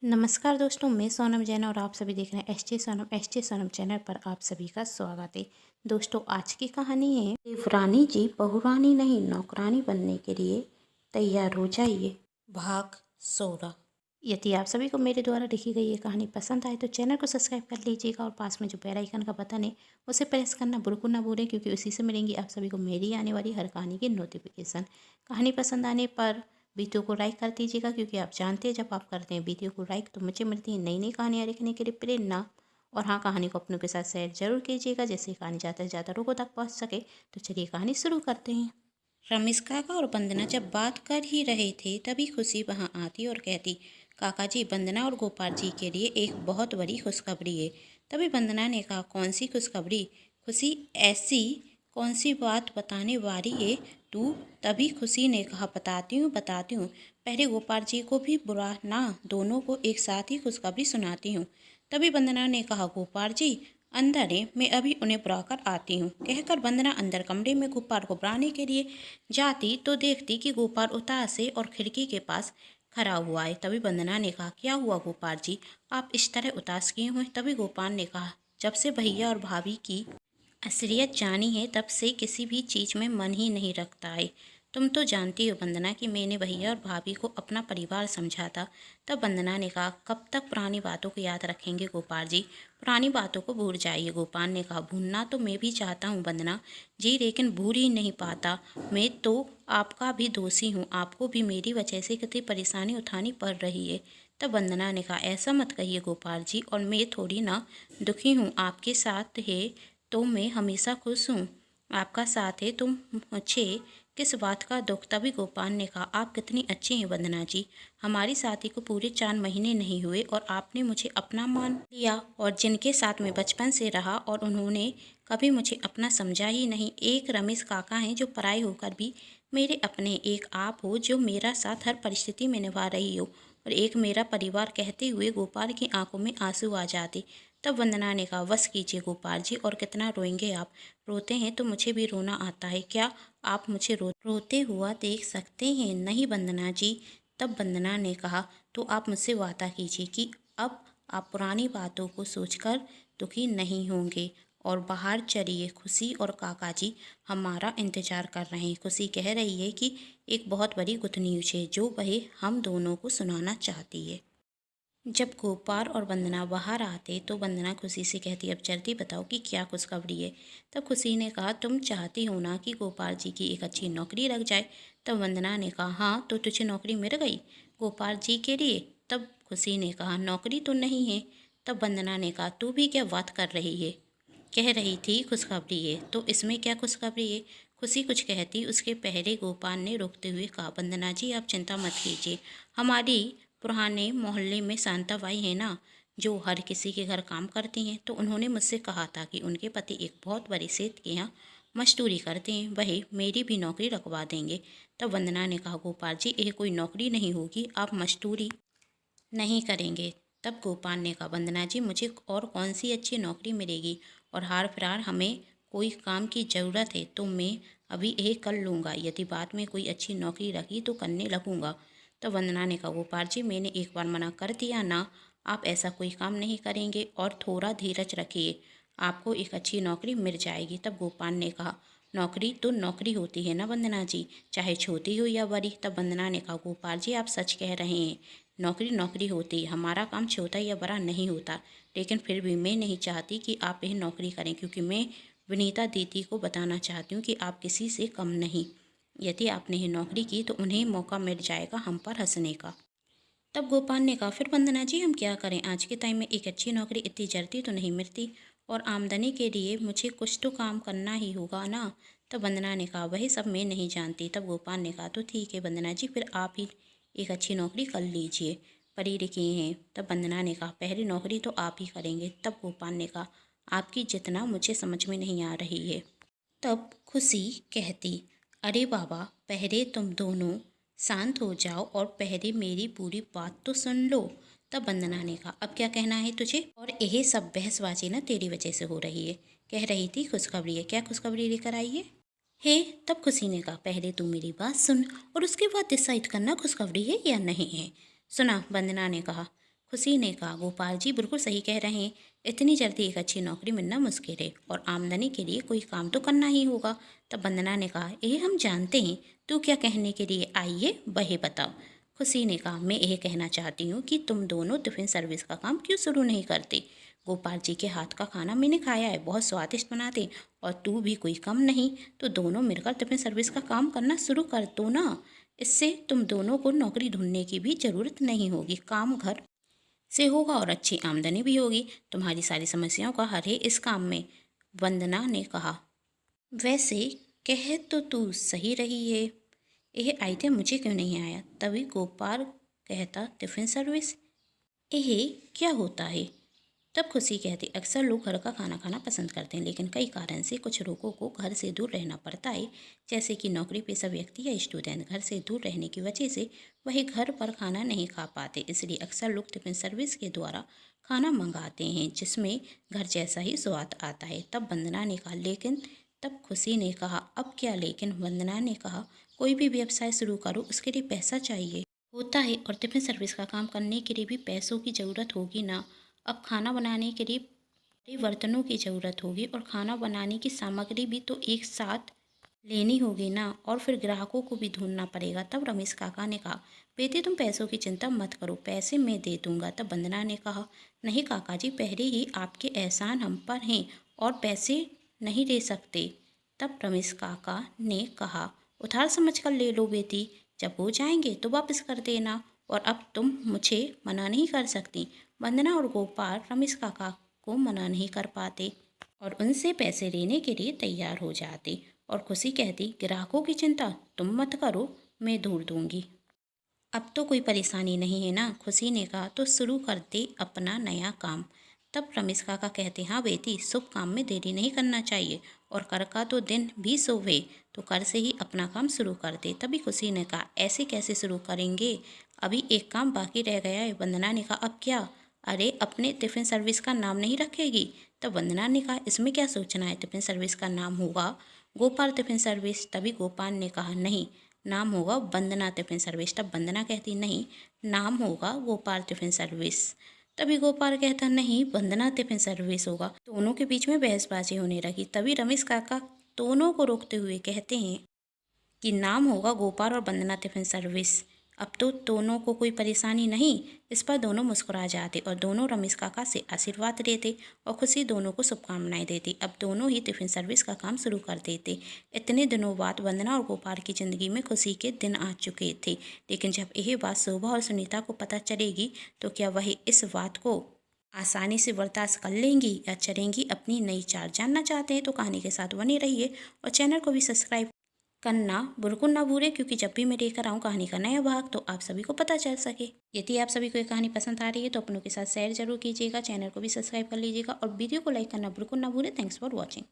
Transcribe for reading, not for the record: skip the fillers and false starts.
नमस्कार दोस्तों, मैं सोनम जैन और आप सभी देख रहे हैं एस टी सोनम चैनल पर आप सभी का स्वागत है। दोस्तों, आज की कहानी है देवरानी जी बहुरानी नहीं नौकरानी बनने के लिए तैयार हो जाइए। भाग 16। यदि आप सभी को मेरे द्वारा लिखी गई ये कहानी पसंद आए तो चैनल को सब्सक्राइब कर लीजिएगा और पास में जो बेल आइकन का बटन है उसे प्रेस करना बिल्कुल ना भूलें, क्योंकि उसी से मिलेंगी आप सभी को मेरी आने वाली हर कहानी की नोटिफिकेशन। कहानी पसंद आने पर वीडियो को लाइक कर दीजिएगा, क्योंकि आप जानते हैं जब आप करते हैं वीडियो को लाइक तो मुझे मिलती है नई नई कहानियाँ लिखने के लिए प्रेरणा। और हाँ, कहानी को अपनों के साथ शेयर जरूर कीजिएगा, जैसे कहानी ज़्यादा से ज़्यादा लोगों तक पहुँच सके। तो चलिए कहानी शुरू करते हैं। रमेश काका और वंदना जब बात कर ही रहे थे तभी खुशी वहाँ आती और कहती, काका जी, वंदना और गोपाल जी के लिए एक बहुत बड़ी खुशखबरी है। तभी वंदना ने कहा, कौन सी खुशखबरी? खुशी, ऐसी कौन सी बात बताने वाली है तू? तभी खुशी ने कहा, बताती हूँ। पहले गोपाल जी को भी बुरा ना, दोनों को एक साथ ही खुशखबरी सुनाती हूँ। तभी वंदना ने कहा, गोपाल जी अंदर है, मैं अभी उन्हें बुलाकर आती हूँ। कहकर वंदना अंदर कमरे में गोपाल को बुलाने के लिए जाती तो देखती कि गोपाल उदास है और खिड़की के पास खड़ा हुआ है। तभी वंदना ने कहा, क्या हुआ गोपाल जी, आप इस तरह उदास किए हुए? तभी गोपाल ने कहा, जब से भैया और भाभी की असलियत जानी है तब से किसी भी चीज़ में मन ही नहीं रखता है। तुम तो जानती हो वंदना कि मैंने भैया और भाभी को अपना परिवार समझा था। तब वंदना ने कहा, कब तक पुरानी बातों को याद रखेंगे गोपाल जी? पुरानी बातों को भूल जाइए। गोपाल ने कहा, भूलना तो मैं भी चाहता हूँ वंदना जी, लेकिन भूल ही नहीं पाता। मैं तो आपका भी दोषी हूँ, आपको भी मेरी वजह से कितनी परेशानी उठानी पड़ रही है। तब वंदना ने कहा, ऐसा मत कहिए गोपाल जी, और मैं थोड़ी ना दुखी हूँ, आपके साथ है तो मैं हमेशा खुश हूँ। आपका साथ है तो मुझे किस बात का दुख? तभी गोपाल ने कहा, आप कितनी अच्छी हैं वंदना जी, हमारी शादी को पूरे 4 महीने नहीं हुए और आपने मुझे अपना मान लिया, और जिनके साथ मैं बचपन से रहा और उन्होंने कभी मुझे अपना समझा ही नहीं। एक रमेश काका हैं जो पराए होकर भी मेरे अपने, एक आप हो जो मेरा साथ हर परिस्थिति में निभा रही हो, और एक मेरा परिवार। कहते हुए गोपाल की आंखों में आंसू आ जाते। तब वंदना ने कहा, बस कीजिए गोपाल जी, और कितना रोएंगे आप? रोते हैं तो मुझे भी रोना आता है, क्या आप मुझे रोते हुआ देख सकते हैं? नहीं वंदना जी। तब वंदना ने कहा, तो आप मुझसे वादा कीजिए कि अब आप पुरानी बातों को सोचकर दुखी नहीं होंगे, और बाहर चलिए, खुशी और काका जी हमारा इंतजार कर रहे हैं। खुशी कह रही है कि एक बहुत बड़ी गुड न्यूज़ है जो वह हम दोनों को सुनाना चाहती है। जब गोपाल और वंदना बाहर आते तो वंदना खुशी से कहती, अब जल्दी बताओ कि क्या खुशखबरी है? तब खुशी ने कहा, तुम चाहती हो ना कि गोपाल जी की एक अच्छी नौकरी लग जाए? तब वंदना ने कहा, हाँ, तो तुझे नौकरी मिल गई गोपाल जी के लिए? तब खुशी ने कहा, नौकरी तो नहीं है। तब वंदना ने कहा, तू भी क्या बात कर रही है? कह रही थी खुशखबरी है, तो इसमें क्या खुशखबरी है? खुशी कुछ कहती उसके पहले गोपाल ने रोकते हुए कहा, वंदना जी आप चिंता मत कीजिए, हमारी पुराने मोहल्ले में शांता बाई है ना, जो हर किसी के घर काम करती हैं, तो उन्होंने मुझसे कहा था कि उनके पति एक बहुत बड़े सेठ के यहाँ मजदूरी करते हैं, वह मेरी भी नौकरी रखवा देंगे। तब वंदना ने कहा, गोपाल जी ये कोई नौकरी नहीं होगी, आप मजदूरी नहीं करेंगे। तब गोपाल ने कहा, वंदना जी मुझे और कौन सी अच्छी नौकरी मिलेगी, और हाल फिलहाल हमें कोई काम की ज़रूरत है तो मैं अभी यह कर लूँगा, यदि बाद में कोई अच्छी नौकरी रखी तो करने लगूँगा। तो वंदना ने कहा, गोपाल जी मैंने एक बार मना कर दिया ना, आप ऐसा कोई काम नहीं करेंगे, और थोड़ा धीरज रखिए, आपको एक अच्छी नौकरी मिल जाएगी। तब गोपाल ने कहा, नौकरी तो नौकरी होती है ना वंदना जी, चाहे छोटी हो या बड़ी? तब वंदना ने कहा, गोपाल जी आप सच कह रहे हैं, नौकरी नौकरी होती है, हमारा काम छोटा या बड़ा नहीं होता, लेकिन फिर भी मैं नहीं चाहती कि आप यह नौकरी करें, क्योंकि मैं विनीता दीदी को बताना चाहती हूँ कि आप किसी से कम नहीं। यदि आपने ये नौकरी की तो उन्हें मौका मिल जाएगा हम पर हंसने का। तब गोपाल ने कहा, फिर वंदना जी हम क्या करें? आज के टाइम में एक अच्छी नौकरी इतनी जल्दी तो नहीं मिलती, और आमदनी के लिए मुझे कुछ तो काम करना ही होगा ना। तब वंदना ने कहा, वही सब मैं नहीं जानती। तब गोपाल ने कहा, तो ठीक है वंदना जी, फिर आप ही एक अच्छी नौकरी कर लीजिए, पढ़ी लिखी हैं। तब वंदना ने कहा, पहली नौकरी तो आप ही करेंगे। तब गोपाल ने कहा, आपकी जितना मुझे समझ में नहीं आ रही है। तब खुशी कहती, अरे बाबा, पहले तुम दोनों शांत हो जाओ और पहले मेरी पूरी बात तो सुन लो। तब वंदना ने कहा, अब क्या कहना है तुझे? और यही सब बहसबाजी ना तेरी वजह से हो रही है। कह रही थी खुशखबरी है, क्या खुशखबरी लेकर आई है? तब खुशी ने कहा, पहले तू मेरी बात सुन और उसके बाद डिसाइड करना खुशखबरी है या नहीं है। सुना, वंदना ने कहा। खुशी ने कहा, गोपाल जी बिल्कुल सही कह रहे हैं। इतनी जल्दी एक अच्छी नौकरी मिलना मुश्किल है और आमदनी के लिए कोई काम तो करना ही होगा। तब वंदना ने कहा, ये हम जानते हैं, तू क्या कहने के लिए आई है वही बताओ। खुशी ने कहा, मैं यह कहना चाहती हूँ कि तुम दोनों टिफ़िन सर्विस का काम क्यों शुरू नहीं करते। गोपाल जी के हाथ का खाना मैंने खाया है, बहुत स्वादिष्ट बनाते, और तू भी कोई कम नहीं, तो दोनों मिलकर टिफ़िन सर्विस का काम करना शुरू कर दो ना। इससे तुम दोनों को नौकरी ढूंढने की भी ज़रूरत नहीं होगी, काम घर से होगा और अच्छी आमदनी भी होगी। तुम्हारी सारी समस्याओं का हल है इस काम में। वंदना ने कहा, वैसे कह तो तू सही रही है, यह आइडिया मुझे क्यों नहीं आया। तभी गोपाल कहता, टिफ़िन सर्विस यह क्या होता है। तब खुशी कहती, अक्सर लोग घर का खाना खाना पसंद करते हैं, लेकिन कई कारण से कुछ लोगों को घर से दूर रहना पड़ता है, जैसे कि नौकरी पेशा व्यक्ति या स्टूडेंट। घर से दूर रहने की वजह से वही घर पर खाना नहीं खा पाते, इसलिए अक्सर लोग टिफ़िन सर्विस के द्वारा खाना मंगाते हैं, जिसमें घर जैसा ही स्वाद आता है। तब वंदना ने कहा, लेकिन तब खुशी ने कहा, अब क्या लेकिन। वंदना ने कहा, कोई भी व्यवसाय शुरू करो, उसके लिए पैसा चाहिए होता है, और टिफ़िन सर्विस का काम करने के लिए भी पैसों की ज़रूरत होगी ना। अब खाना बनाने के लिए बड़े बर्तनों की ज़रूरत होगी, और खाना बनाने की सामग्री भी तो एक साथ लेनी होगी ना, और फिर ग्राहकों को भी ढूंढना पड़ेगा। तब रमेश काका ने कहा, बेटी तुम पैसों की चिंता मत करो, पैसे मैं दे दूंगा। तब वंदना ने कहा, नहीं काका जी, पहले ही आपके एहसान हम पर हैं और पैसे नहीं दे सकते। तब रमेश काका ने कहा, उधार समझ कर ले लो बेटी, जब हो जाएंगे तो वापस कर देना, और अब तुम मुझे मना नहीं कर सकती। वंदना और गोपाल रमेश काका को मना नहीं कर पाते और उनसे पैसे लेने के लिए तैयार हो जाते। और खुशी कहती, ग्राहकों की चिंता तुम मत करो, मैं ढूंढ दूंगी। अब तो कोई परेशानी नहीं है ना। खुशी ने कहा, तो शुरू कर दे अपना नया काम। तब रमेश काका कहते, हाँ बेटी, शुभ काम में देरी नहीं करना चाहिए, और कर का तो दिन भी शुभ है, तो कर से ही अपना काम शुरू कर दे। तभी खुशी ने कहा, ऐसे कैसे शुरू करेंगे, अभी एक काम बाकी रह गया है। वंदना ने कहा, अब क्या। अरे, अपने टिफ़िन सर्विस का नाम नहीं रखेगी। तब वंदना ने कहा, इसमें क्या सोचना है, टिफ़िन सर्विस का नाम होगा गोपाल टिफ़िन सर्विस। तभी गोपाल ने कहा, नहीं, नाम होगा वंदना टिफ़िन सर्विस। तब वंदना कहती, नहीं, नाम होगा गोपाल टिफ़िन सर्विस। तभी गोपाल कहता, नहीं, वंदना टिफ़िन सर्विस होगा। दोनों के बीच में बहसबाजी होने लगी। तभी रमेश काका दोनों को रोकते हुए कहते हैं कि नाम होगा गोपाल और वंदना टिफ़िन सर्विस। अब तो दोनों को कोई परेशानी नहीं। इस पर दोनों मुस्कुरा जाते और दोनों रमेश काका से आशीर्वाद लेते और खुशी दोनों को शुभकामनाएं देती। अब दोनों ही टिफ़िन सर्विस का काम शुरू कर देते। इतने दिनों बाद वंदना और गोपाल की ज़िंदगी में खुशी के दिन आ चुके थे, लेकिन जब यह बात शोभा और सुनीता को पता चलेगी तो क्या वही इस बात को आसानी से बर्दाश्त कर लेंगी या चलेंगी अपनी नई चाल। जानना चाहते हैं तो कहानी के साथ बने रहिए और चैनल को भी सब्सक्राइब करना बिल्कुल ना भूलें, क्योंकि जब भी मैं लेकर आऊँ कहानी का नया भाग तो आप सभी को पता चल सके। यदि आप सभी को ये कहानी पसंद आ रही है तो अपनों के साथ शेयर जरूर कीजिएगा, चैनल को भी सब्सक्राइब कर लीजिएगा और वीडियो को लाइक करना बिल्कुल ना भूलें। Thanks for watching.